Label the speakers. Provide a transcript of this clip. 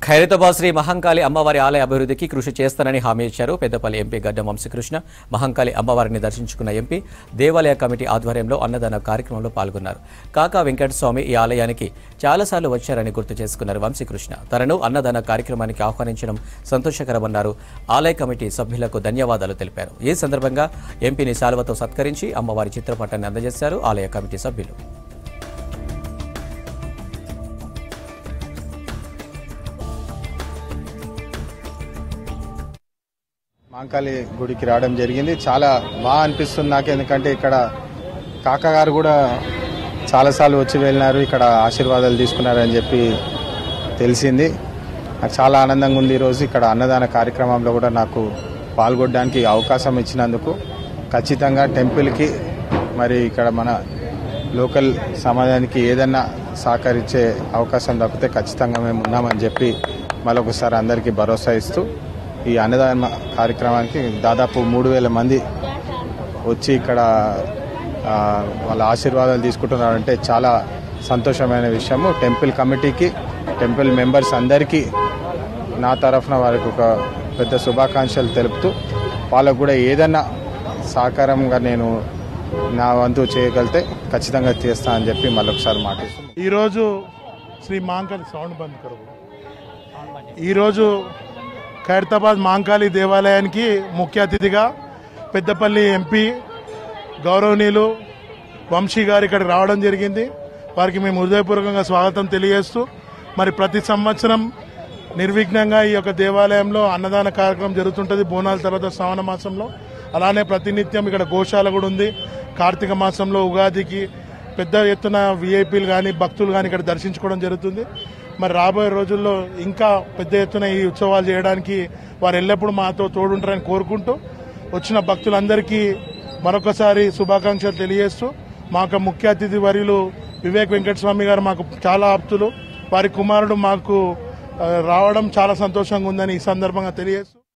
Speaker 1: ఖైరతాబాద్ శ్రీ మహంకాళి అమ్మవారి ఆలయ అభివృద్ధికి కృషి చేస్తానని హామీ ఇచ్చారు. పెద్దపల్లి ఎంపీ గడ్డం వంశీకృష్ణ మహంకాళి అమ్మవారిని దర్శించుకున్న ఎంపీ దేవాలయ కమిటీ ఆధ్వర్యంలో అన్నదాన కార్యక్రమంలో పాల్గొన్నారు. కాకా వెంకటస్వామి ఈ ఆలయానికి చాలాసార్లు వచ్చారని గుర్తు చేసుకున్నారు వంశీకృష్ణ. తనను అన్నదాన కార్యక్రమానికి ఆహ్వానించడం సంతోషకరమన్నారు. ఆలయ కమిటీ సభ్యులకు ధన్యవాదాలు తెలిపారు. ఈ సందర్భంగా ఎంపీని శాలువతో సత్కరించి అమ్మవారి చిత్రపటాన్ని అందజేశారు ఆలయ కమిటీ సభ్యులు.
Speaker 2: మహంకాళి గుడికి రావడం జరిగింది. చాలా బాగా అనిపిస్తుంది నాకు. ఎందుకంటే ఇక్కడ కాకా గారు కూడా చాలాసార్లు వచ్చి వెళ్ళినారు, ఇక్కడ ఆశీర్వాదాలు తీసుకున్నారని చెప్పి తెలిసింది. నాకు చాలా ఆనందంగా ఉంది. ఈరోజు ఇక్కడ అన్నదాన కార్యక్రమంలో కూడా నాకు పాల్గొనడానికి అవకాశం ఇచ్చినందుకు ఖచ్చితంగా టెంపుల్కి మరి ఇక్కడ మన లోకల్ సమాజానికి ఏదన్నా సహకరించే అవకాశం దక్కితే ఖచ్చితంగా మేము ఉన్నామని చెప్పి మరొకసారి అందరికీ భరోసా ఇస్తూ ఈ అన్నదాన కార్యక్రమానికి దాదాపు 3000 మంది వచ్చి ఇక్కడ వాళ్ళ ఆశీర్వాదాలు తీసుకుంటున్నారంటే చాలా సంతోషమైన విషయము. టెంపుల్ కమిటీకి, టెంపుల్ మెంబర్స్ అందరికీ నా తరఫున వారికి ఒక పెద్ద శుభాకాంక్షలు తెలుపుతూ వాళ్ళకు కూడా ఏదన్నా సహకారంగా నేను నా వంతు చేయగలిగితే ఖచ్చితంగా చేస్తా అని చెప్పి మళ్ళొకసారి మాట్లాడుతున్నాను.
Speaker 3: ఈరోజు శ్రీ మహంకాళి సౌండ్ బంద్ కరువు ఈరోజు ఖైరతాబాద్ మహంకాళి దేవాలయానికి ముఖ్య అతిథిగా పెద్దపల్లి ఎంపీ గౌరవనీయులు వంశీ గారు ఇక్కడికి రావడం జరిగింది. వారికి మేము హృదయపూర్వకంగా స్వాగతం తెలియజేస్తూ మరి ప్రతి సంవత్సరం నిర్విఘ్నంగా ఈ యొక్క దేవాలయంలో అన్నదాన కార్యక్రమం జరుగుతుంటుంది బోనాల తర్వాత శ్రావణ మాసంలో. అలానే ప్రతినిత్యం ఇక్కడ గోశాల కూడా ఉంది. కార్తీక మాసంలో ఉగాదికి పెద్ద ఎత్తున విఐపీలు కానీ భక్తులు కానీ ఇక్కడ దర్శించుకోవడం జరుగుతుంది. మరి రాబోయే రోజుల్లో ఇంకా పెద్ద ఎత్తున ఈ ఉత్సవాలు చేయడానికి వారు ఎల్లప్పుడూ మాతో తోడుంటారని కోరుకుంటూ వచ్చిన భక్తులందరికీ మరొకసారి శుభాకాంక్షలు తెలియజేస్తూ మాకు ముఖ్య అతిథి వర్యులు వివేక్ వెంకటస్వామి గారు మాకు చాలా ఆప్తులు. వారి కుమారుడు మాకు రావడం చాలా సంతోషంగా ఉందని ఈ సందర్భంగా తెలియజేస్తూ